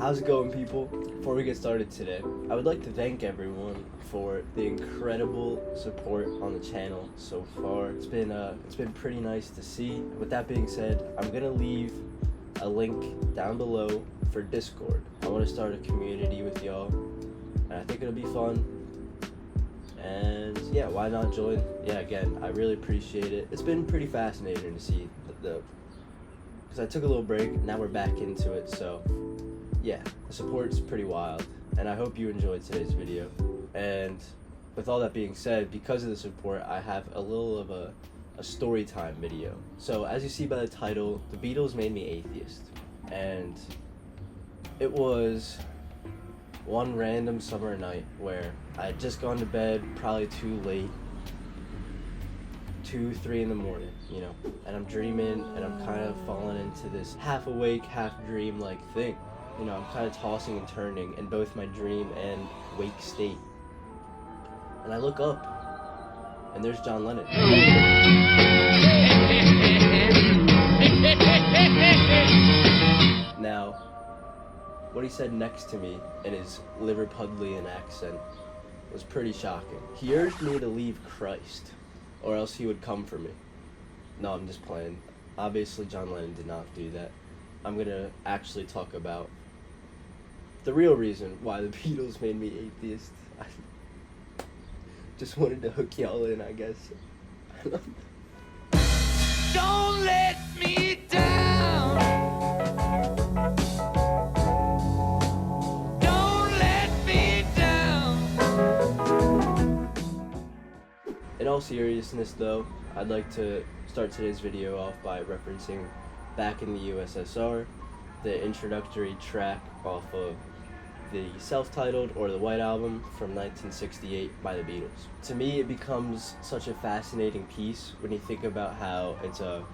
How's it going, people? Before we get started today, I would like to thank everyone for the incredible support on the channel so far. It's been pretty nice to see. With that being said, I'm gonna leave a link down below for Discord. I want to start a community with y'all, and I think it'll be fun. And yeah, why not join? Yeah, again, I really appreciate it. It's been pretty fascinating to see because I took a little break, now we're back into it, so yeah, the support's pretty wild, and I hope you enjoyed today's video. And with all that being said, because of the support, I have a little of a story time video. So as you see by the title, the Beatles made me atheist, and it was one random summer night where I had just gone to bed, probably too late, 2, 3 in the morning, you know, and I'm dreaming, and I'm kind of falling into this half awake, half dream like thing. You know, I'm kind of tossing and turning in both my dream and wake state. And I look up, and there's John Lennon. Now, what he said next to me in his Liverpudlian accent was pretty shocking. He urged me to leave Christ, or else he would come for me. No, I'm just playing. Obviously, John Lennon did not do that. I'm gonna actually talk about the real reason why the Beatles made me atheist. I just wanted to hook y'all in, I guess. Don't let me down. Don't let me down. In all seriousness though, I'd like to start today's video off by referencing Back in the USSR, the introductory track off of the self-titled or the White Album from 1968 by the Beatles. To me, it becomes such a fascinating piece when you think about how it's a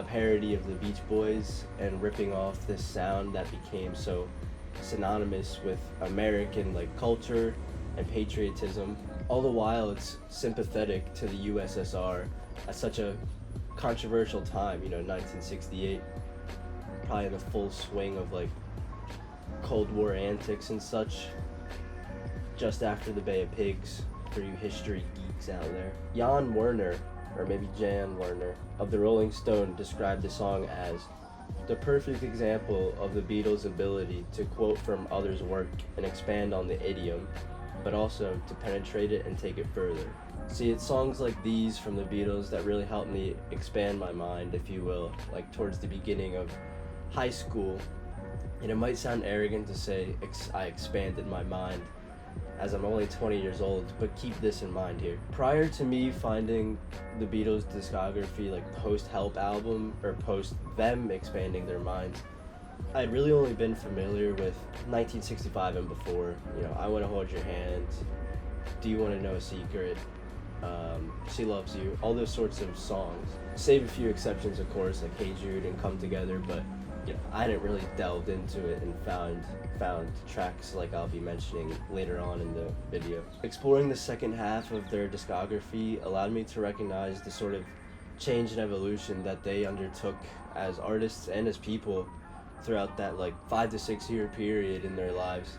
parody of the Beach Boys and ripping off this sound that became so synonymous with American culture and patriotism. All the while it's sympathetic to the USSR at such a controversial time, you know, 1968, probably in the full swing of Cold War antics and such, just after the Bay of Pigs, for you history geeks out there. Jan Werner, or maybe Jan Werner, of the Rolling Stone described the song as the perfect example of the Beatles' ability to quote from others' work and expand on the idiom, but also to penetrate it and take it further. See, it's songs like these from the Beatles that really helped me expand my mind, if you will, towards the beginning of high school. And it might sound arrogant to say I expanded my mind, as I'm only 20 years old, but keep this in mind here. Prior to me finding the Beatles' discography, post-Help album, or post them expanding their minds, I'd really only been familiar with 1965 and before. You know, I Want to Hold Your Hand, Do You Want to Know a Secret, She Loves You, all those sorts of songs. Save a few exceptions, of course, like Hey Jude and Come Together, but you know, I didn't really delve into it and found tracks like I'll be mentioning later on in the video. Exploring the second half of their discography allowed me to recognize the sort of change and evolution that they undertook as artists and as people throughout that 5 to 6 year period in their lives.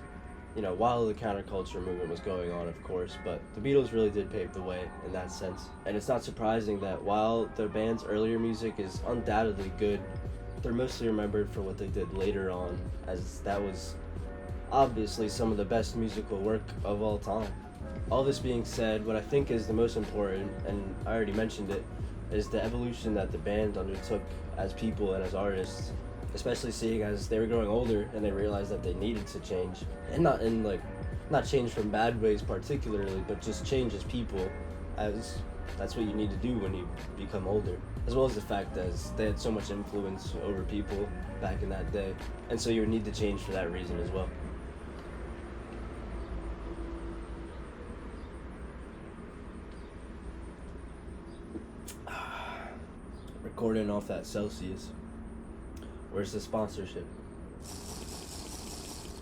You know, while the counterculture movement was going on, of course, but the Beatles really did pave the way in that sense. And it's not surprising that while the band's earlier music is undoubtedly good, they're mostly remembered for what they did later on, as that was obviously some of the best musical work of all time. All this being said, what I think is the most important, and I already mentioned it, is the evolution that the band undertook as people and as artists, especially seeing as they were growing older and they realized that they needed to change, and not change from bad ways particularly, but just change as people, as that's what you need to do when you become older, as well as the fact that they had so much influence over people back in that day, and so you would need to change for that reason as well. Recording off that Celsius. Where's the sponsorship?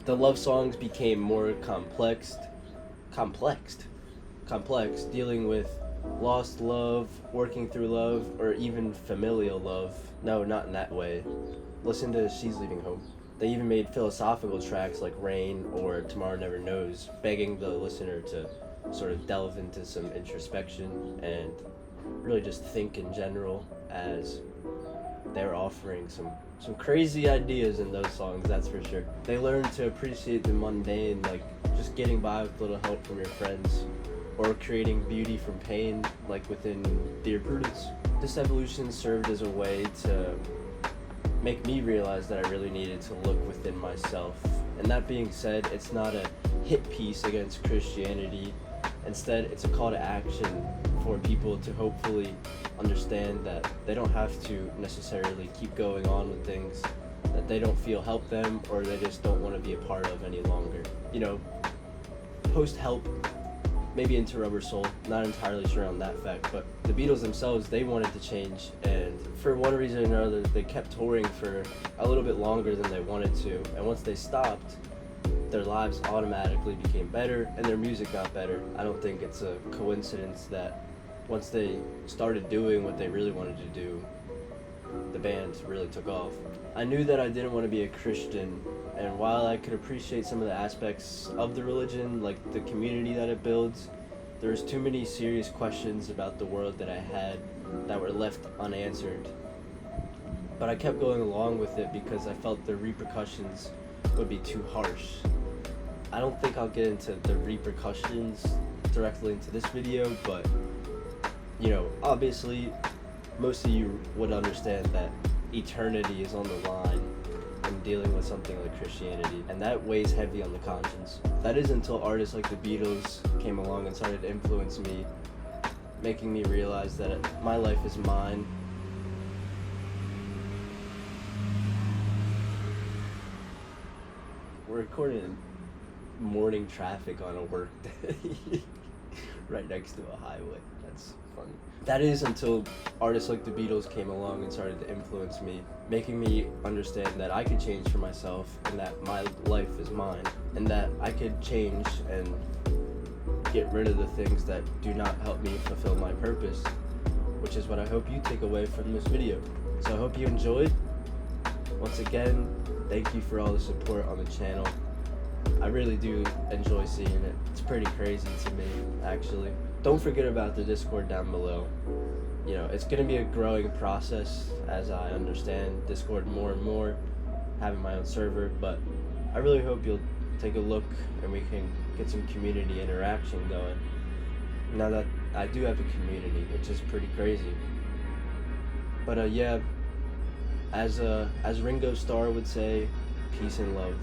The love songs became more complex, dealing with lost love, working through love, or even familial love. No, not in that way. Listen to She's Leaving Home. They even made philosophical tracks like Rain or Tomorrow Never Knows, begging the listener to sort of delve into some introspection and really just think in general, as they're offering some crazy ideas in those songs, that's for sure. They learn to appreciate the mundane, like just getting by with a little help from your friends, or creating beauty from pain, like within Dear Prudence. This evolution served as a way to make me realize that I really needed to look within myself. And that being said, it's not a hit piece against Christianity. Instead, it's a call to action for people to hopefully understand that they don't have to necessarily keep going on with things that they don't feel help them, or they just don't want to be a part of any longer. You know, post-Help, maybe into Rubber Soul, not entirely sure on that fact, but the Beatles themselves, they wanted to change, and for one reason or another, they kept touring for a little bit longer than they wanted to, and once they stopped, their lives automatically became better, and their music got better. I don't think it's a coincidence that once they started doing what they really wanted to do, the band really took off. I knew that I didn't want to be a Christian, and while I could appreciate some of the aspects of the religion, like the community that it builds, there was too many serious questions about the world that I had that were left unanswered. But I kept going along with it because I felt the repercussions would be too harsh. I don't think I'll get into the repercussions directly into this video, but you know, obviously most of you would understand that eternity is on the line when dealing with something like Christianity, and that weighs heavy on the conscience. That is until artists like the Beatles came along and started to influence me, making me realize that my life is mine. We're recording in morning traffic on a work day right next to a highway. That's funny. That is until artists like the Beatles came along and started to influence me, making me understand that I could change for myself, and that my life is mine, and that I could change and get rid of the things that do not help me fulfill my purpose, which is what I hope you take away from this video. So I hope you enjoyed. Once again, thank you for all the support on the channel. I really do enjoy seeing it. It's pretty crazy to me, actually. Don't forget about the Discord down below. You know, it's gonna be a growing process as I understand Discord more and more, having my own server, but I really hope you'll take a look and we can get some community interaction going. Now that I do have a community, which is pretty crazy. But yeah, as Ringo Starr would say, peace and love.